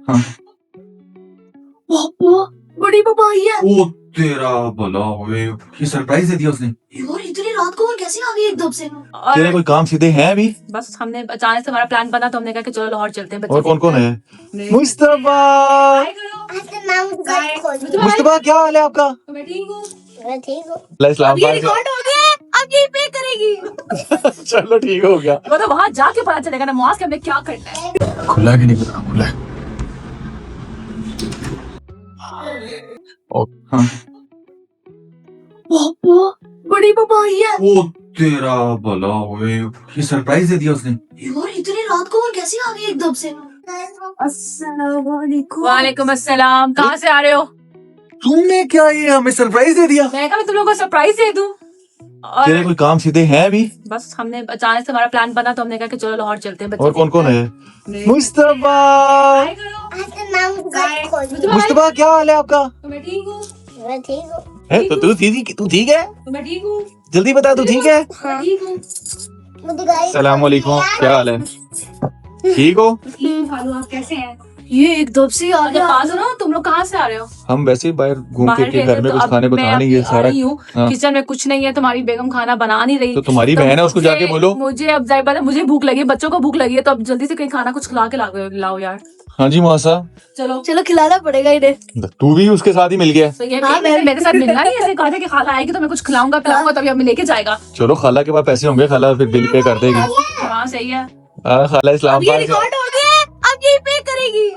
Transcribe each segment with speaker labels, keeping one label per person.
Speaker 1: हाँ।
Speaker 2: वो बड़ी पापा आई है।
Speaker 1: ओ तेरा भला होए, ये सरप्राइज दे दिया उसने।
Speaker 2: यार इतनी रात को वो कैसे आ गई एकदम से?
Speaker 1: तेरे कोई काम सीधे हैं अभी?
Speaker 2: बस हमने अचानक से हमारा प्लान बना तो हमने कहा कि चलो लाहौर चलते हैं।
Speaker 1: और कौन कौन है? मुस्तफा। मुस्तफा क्या हाल है आपका?
Speaker 2: मैं ठीक हूँ।
Speaker 1: इस्लाम
Speaker 2: ये रिकॉर्ड हो गया, अब ये पे करेगी।
Speaker 1: चलो ठीक हो गया।
Speaker 2: वो तो वहाँ जाके पता चलेगा ना मुआज के हमने क्या करना है।
Speaker 1: खुला है कि नहीं पता? खुला है। हाँ।
Speaker 2: वो बड़ी पापा आई है।
Speaker 1: ओ तेरा भला होए, ये सरप्राइज दे दिया उसने।
Speaker 2: यार इतनी रात को वो कैसे आ गई एकदम से? वालेकुम अस्सलाम। कहाँ से आ रहे हो?
Speaker 1: तुमने क्या ये हमें सरप्राइज दे दिया?
Speaker 2: मैं कहा मैं तुम लोगों को सरप्राइज दे दूं। और
Speaker 1: तेरे कोई काम सीधे हैं अभी?
Speaker 2: बस हमने अचानक से हमारा प्लान बना तो हमने कहा कि चलो लाहौर चलते हैं।
Speaker 1: और कौन कौन है? मुस्तफा। मुस्तफा क्या हाल है आपका?
Speaker 2: मैं ठीक हूँ।
Speaker 1: है तो तू ठीक है?
Speaker 2: मैं ठीक हूँ।
Speaker 1: जल्दी बता, तू ठीक है?
Speaker 2: मैं ठीक हूँ।
Speaker 1: सलाम वालेकुम, क्या हाल है? ठीक हो?
Speaker 2: आप कैसे हैं? ये एकदम से आ गया। बात सुनो, तुम लोग कहाँ से आ रहे हो?
Speaker 1: हम वैसे ही बाहर घूम
Speaker 2: बाहर
Speaker 1: फिर के
Speaker 2: गए
Speaker 1: घर
Speaker 2: थे
Speaker 1: में
Speaker 2: तो
Speaker 1: कुछ
Speaker 2: अब
Speaker 1: खाने को
Speaker 2: मैं
Speaker 1: था नहीं, ये
Speaker 2: अभी आ
Speaker 1: सारा।
Speaker 2: रही हूँ।
Speaker 1: हाँ।
Speaker 2: किचन में कुछ नहीं है, तुम्हारी बेगम खाना बना नहीं रही।
Speaker 1: तो तुम्हारी बहन है, उसको जाके बोलो।
Speaker 2: मुझे अब जाहिर बात है मुझे भूख लगी है, बच्चों को भूख लगी है, तो अब जल्दी से कहीं खाना कुछ खिला के लाओ यार।
Speaker 1: हाँ जी मौसा।
Speaker 2: चलो चलो खिलाना पड़ेगा इन्हें।
Speaker 1: तू भी उसके साथ ही मिल गया।
Speaker 2: तो ये मेरे साथ मिलना नहीं, ऐसे कहा था कि खाला आएगी तो मैं कुछ खिलाऊंगा पिलाऊंगा तभी हमें लेके जाएगा।
Speaker 1: चलो खाला के पास पैसे होंगे, खाला फिर बिल पे कर देगी।
Speaker 2: हाँ सही है।
Speaker 1: खाला इस्लाम
Speaker 2: ये रिकॉर्ड हो गया, अब ये पे करेगी।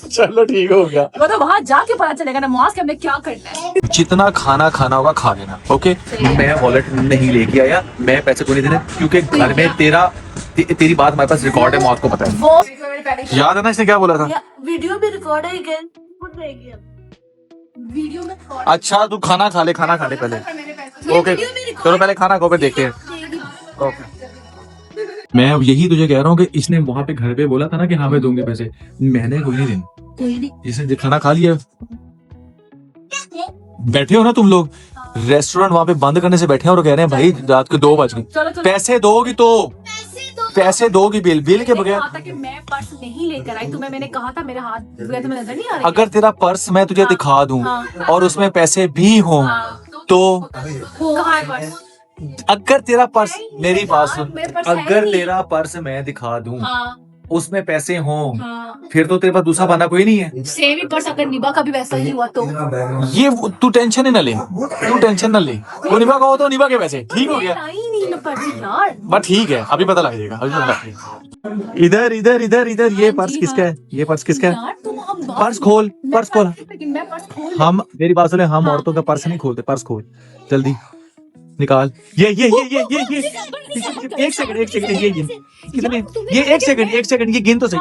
Speaker 1: चलो ठीक हो गया।
Speaker 2: वो तो वहाँ जाके पता चलेगा ना मुआज के हमने क्या करना है।
Speaker 1: जितना खाना खाना होगा खा लेना, ओके? मैं वॉलेट नहीं लेके आया, मैं पैसे को नहीं देने, क्योंकि घर में तेरी बात हमारे पास रिकॉर्ड है, मौत को पता है।
Speaker 2: वो
Speaker 1: याद है ना इसने क्या बोला था?
Speaker 2: वीडियो भी रिकॉर्ड है again। वीडियो में
Speaker 1: अच्छा तू खाना खा ले पहले, ओके? चलो पहले खाना खा, फिर देखते हैं। ओके। मैं अब यही तुझे कह रहा हूँ कि इसने वहाँ पे घर पे बोला था ना कि हाँ मैं दूंगी पैसे, मैंने कोई नहीं देने।
Speaker 2: कोई नहीं।
Speaker 1: इसने खाना खा लिया। बैठे हो ना तुम लोग, रेस्टोरेंट वहाँ पे बंद करने से बैठे हैं और कह रहे हैं भाई रात के 2 बज गए, पैसे दोगी तो पैसे दोगी, बिल के बगैर।
Speaker 2: कहा था कि मैं पर्स नहीं लेकर आई, तुम्हें मैंने कहा था मेरे हाथ में तुम्हें नजर नहीं आ रहा?
Speaker 1: अगर तेरा पर्स मैं तुझे दिखा दूं और उसमें पैसे भी हों तो
Speaker 2: कहाँ है पर्स?
Speaker 1: अगर तेरा पर्स, मेरी बात सुन,
Speaker 2: मेरे पास है
Speaker 1: अगर
Speaker 2: नहीं।
Speaker 1: तेरा पर्स मैं दिखा दूं
Speaker 2: हाँ,
Speaker 1: उसमें पैसे हों
Speaker 2: हाँ।
Speaker 1: फिर तो तेरे पास दूसरा बहाना कोई नहीं है।
Speaker 2: सेम ही पर्स अगर निभा का भी वैसा ही हुआ तो?
Speaker 1: तू टेंशन ही ना ले, तू टेंशन ना ले। वो निभा का हो तो निभा के पैसे, ठीक हो गया।
Speaker 2: नहीं पर्स यार।
Speaker 1: बस ठीक है, अभी पता लग जाएगा, अभी पता लग जाएगा। इधर इधर इधर इधर, ये पर्स किसका है? ये पर्स किसका है?
Speaker 2: यार तुम हम
Speaker 1: पर्स खोल, पर्स खोल।
Speaker 2: लेकिन मैं पर्स खोल
Speaker 1: हम, मेरी बात सुने, हम औरतों का पर्स नहीं खोलते, पर्स खोल जल्दी निकाल। ये एक सेकंड कितने? ये एक सेकंड, ये गिन तो सही,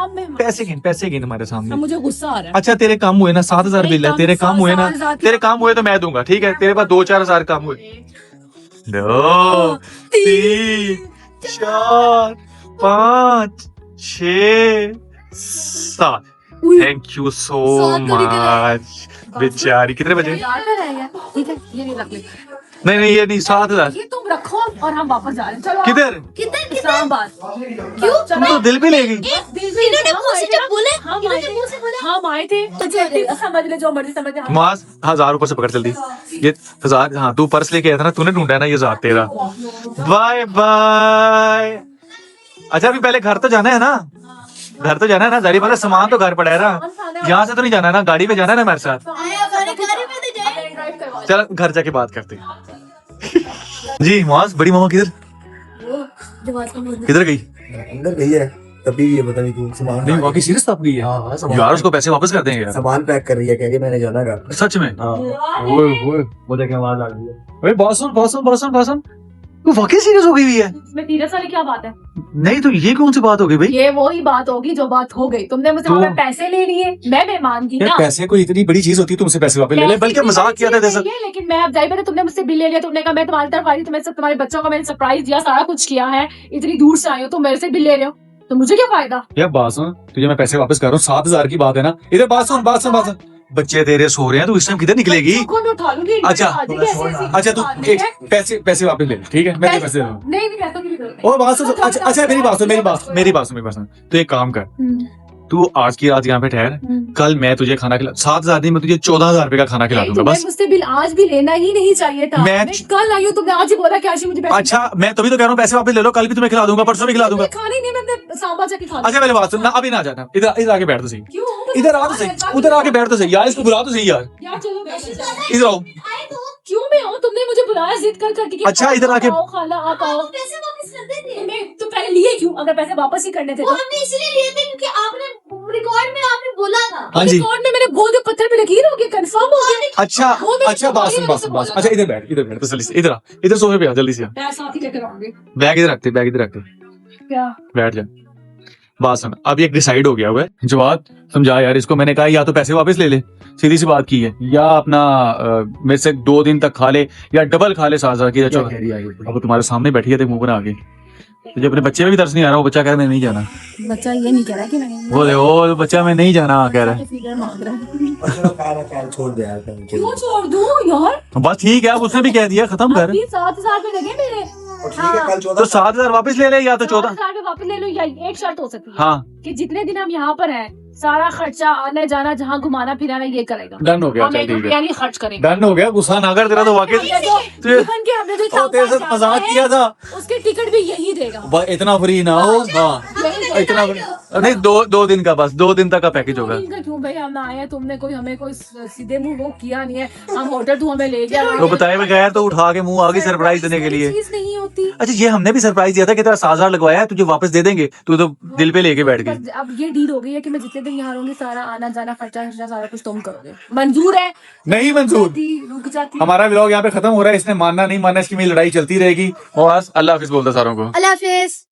Speaker 1: पैसे गिन हमारे सामने।
Speaker 2: मुझे गुस्सा आ रहा है।
Speaker 1: अच्छा तेरे काम हुए ना, 7,000 बिल है, तेरे काम हुए ना, तेरे काम हुए तो मैं दूंगा, ठीक है? तेरे पास 2-4 हजार काम हुए। 2 3 4 5 6 7। थैंक यू सो मच बेचारी। कितने बजे?
Speaker 2: ठीक है ये नहीं रख ले।
Speaker 1: नहीं ये नहीं, 7,000।
Speaker 2: ये तुम रखो और हम वापस जा रहे हैं। चलो
Speaker 1: किधर?
Speaker 2: इस्लामाबाद। क्यों?
Speaker 1: तुम तो दिल भी ले गई।
Speaker 2: हम आए थे तो समझ ले, जो मर्जी समझ ले।
Speaker 1: मास 1000 ऊपर से पकड़ जल्दी। ये 1000, हाँ तू पर्स लेके आया था ना, तूने ढूंढा है ना, ये 1000 तेरा। Bye bye. अच्छा अभी पहले घर तो जाना है ना, घर तो जाना है ना, गाड़ी वाला सामान तो घर पड़ा है ना, यहाँ से तो नहीं जाना है ना, गाड़ी पे जाना है ना हमारे साथ। चल घर जाके बात करते हैं। जी मास, बड़ी मामा किधर गई?
Speaker 3: अंदर गई है, तभी ये पता नहीं क्यों सामान
Speaker 1: नहीं वाकई सीरियस आप गई है?
Speaker 3: हाँ, सामान
Speaker 1: यार उसको पैसे वापस कर देंगे यार।
Speaker 3: सामान पैक कर रही है, कह रही है मैंने जाना घर।
Speaker 1: सच में?
Speaker 3: हाँ,
Speaker 1: ओए
Speaker 3: वो देखे आवाज आ रही है।
Speaker 1: ओए बासन तू वाकई सीरियस हो गई हुई है?
Speaker 2: इसमें सीरियस वाली क्या बात है?
Speaker 1: नहीं तो ये कौन सी बात हो गई भाई?
Speaker 2: ये वो ही बात होगी जो बात हो गई। तुमने मुझसे वहाँ पे पैसे ले लिए, मैं मेहमान थी
Speaker 1: यार
Speaker 2: ना।
Speaker 1: पैसे कोई इतनी बड़ी चीज होती है, तुमसे पैसे वापस ले ले, बल्कि मजाक किया था जैसा।
Speaker 2: लेकिन मैं अब जाहिर है तुमने मुझसे बिल ले लिया, तुमने कहा मैं तुम्हारी तरफ आई, तुम्हें तुम्हारे बच्चों को मैंने सरप्राइज दिया, सारा कुछ किया है, इतनी दूर से आई हो, तुम मेरे से बिल ले रहे हो, तो मुझे क्या फायदा?
Speaker 1: यार बात सुन, तुझे मैं पैसे वापस कर रहा हूँ, 7,000 की बात है ना। इधर बात सुन। बच्चे तेरे सो रहे हैं, तू इस टाइम किधर निकलेगी?
Speaker 2: बच्चों को मैं उठा लूंगी।
Speaker 1: अच्छा तू पैसे वापस ले ले, ठीक है? मैं तेरे पैसे दे रहा हूँ।
Speaker 2: नहीं पैसों की भी जरूरत
Speaker 1: और बात सुन, अच्छा मेरी बात सुन। तो एक काम कर, तू आज की रात यहाँ पे ठहर, कल मैं तुझे खाना खिला 7,000 नहीं, मैं तुझे 14,000 रुपए का खाना खिला दूंगा
Speaker 2: तुम्हें
Speaker 1: बस।
Speaker 2: मुझसे बिल आज भी लेना ही नहीं चाहिए था।
Speaker 1: मैं-
Speaker 2: मैं कल आई हूँ, तुमने आज ही बोला कि आशी मुझे पैसे
Speaker 1: अच्छा मैं तभी तो कह रहा हूँ पैसे वापस ले लो, कल भी तुम्हें खिला दूंगा, परसों भी खिला दूंगा।
Speaker 2: खाना ही नहीं, मैं सांबा जाके खा
Speaker 1: अच्छा मेरे बात सुन ना, अभी ना जाना, इधर इधर आके बैठ तो सही,
Speaker 2: क्यों
Speaker 1: इधर आ तो सही, उधर आके बैठ तो सही यार, इसको बुला तो सही यार,
Speaker 2: यार चलो बैठ जाओ।
Speaker 1: इधर आओ।
Speaker 2: क्यों मैं आऊँ? तुमने मुझे बुलाया जिद कर करके कि
Speaker 1: अच्छा, इधर आके-
Speaker 2: आओ खाला आप आओ।
Speaker 4: पैसे वापस कर देते
Speaker 2: मैं तो पहले लिए क्यों? अगर पैसे वापस ही करने थे
Speaker 4: वो
Speaker 2: तो
Speaker 4: हमने इसलिए लिए थे क्योंकि आपने रिकॉर्ड में आपने बोला था।
Speaker 1: हाँ जी।
Speaker 2: रिकॉर्ड में मैंने बोल दिया, पत्थर पे लकीर हो गया, कंफर्म हो गया।
Speaker 1: अच्छा
Speaker 2: वो मेरे
Speaker 1: अच्छा
Speaker 2: को
Speaker 1: बात
Speaker 2: बोली,
Speaker 1: सुन,
Speaker 2: मैंने
Speaker 1: बात सुन,
Speaker 2: उससे
Speaker 1: बात सुन।
Speaker 2: बोला।
Speaker 1: अच्छा इधर बैठ तो जल्दी से, इधर आ, इधर सोफे पे आ जल्दी से आ।
Speaker 2: मैं साथ ही लेकर आऊंगी।
Speaker 1: बैग इधर रखते, बैग इधर रखते,
Speaker 2: क्या?
Speaker 1: बैठ जा। बात सुन, अब एक डिसाइड हो गया हुआ है, जवाब समझा यार इसको, मैंने कहा या तो पैसे वापस ले ले, सीधी सी बात की है, या अपना मेरे से 2 दिन तक खा ले या डबल खा ले 7,000 की।
Speaker 3: क्या कह रही है?
Speaker 1: अब तुम्हारे सामने बैठी है, देख मुंह बना आगे, तुझे अपने बच्चे में भी तरस नहीं आ रहा, वो बच्चा कह रहा है मैं नहीं जाना,
Speaker 2: बच्चा ये नहीं कह रहा कि मैं
Speaker 1: बोले ओ बच्चा मैं नहीं जाना कह रहा है।
Speaker 2: फिगर मांग रहा है।
Speaker 3: अच्छा कार छोड़ दे यार,
Speaker 2: क्यों छोड़ दूं यार?
Speaker 1: बस ठीक है, अब उसने भी कह दिया, खत्म कर।
Speaker 2: अभी 7,000 रुपए लगे मेरे।
Speaker 3: और ठीक है कल
Speaker 1: तो
Speaker 3: 14
Speaker 1: 7,000 वापस ले ले या तो 14।
Speaker 2: 7,000 रुपए वापस ले लो, या एक शर्त हो सकती है
Speaker 1: हाँ
Speaker 2: कि जितने दिन हम यहाँ पर हैं सारा खर्चा आने जाना जहाँ घुमाना फिराना ये करेगा।
Speaker 1: डन हो गया,
Speaker 2: हम
Speaker 1: चल
Speaker 2: एक
Speaker 1: ठीक
Speaker 2: रुपया
Speaker 1: है,
Speaker 2: नहीं खर्च करेंगे।
Speaker 1: डन हो गया, गुस्सा ना कर, तेरा तो वाकई तुझे-
Speaker 2: जीवन के हमने जो
Speaker 1: ओ, तेरे साथ
Speaker 2: जाना
Speaker 1: मजाक
Speaker 2: है,
Speaker 1: किया था,
Speaker 2: उसके टिकट भी यही देगा।
Speaker 1: इतना फ्री ना हो। हाँ इतना नहीं, 2 दिन का, बस 2 दिन तक का पैकेज होगा।
Speaker 2: इनका क्यों भाई, हम आए हैं, तुमने कोई हमें कोई सीधे मुंह वो किया नहीं है, हम होटल तू हमें ले गया।
Speaker 1: तो बताए बगैर तो उठा के मुंह आगे सरप्राइज देने के लिए।
Speaker 2: चीज नहीं होती।
Speaker 1: अच्छा ये हमने भी सरप्राइज दिया था कि तेरा 7,000 लगवाया है, तुझे वापस दे देंगे, तू तो दिल पे लेके बैठ गई।
Speaker 2: बस अब ये डील हो गई है कि मैं जितने दिन यहाँ रहूंगी सारा आना जाना खर्चा सारा कुछ तुम करोगे। मंजूर है?
Speaker 1: नहीं मंजूर,
Speaker 2: रुक जाती।
Speaker 1: हमारा व्लॉग यहाँ पे खत्म हो रहा है, इसने मानना नहीं मानना, इसकी मेरी लड़ाई चलती रहेगी। और अल्लाह हाफिज बोलता सारों को।
Speaker 4: अल्लाह हाफिज।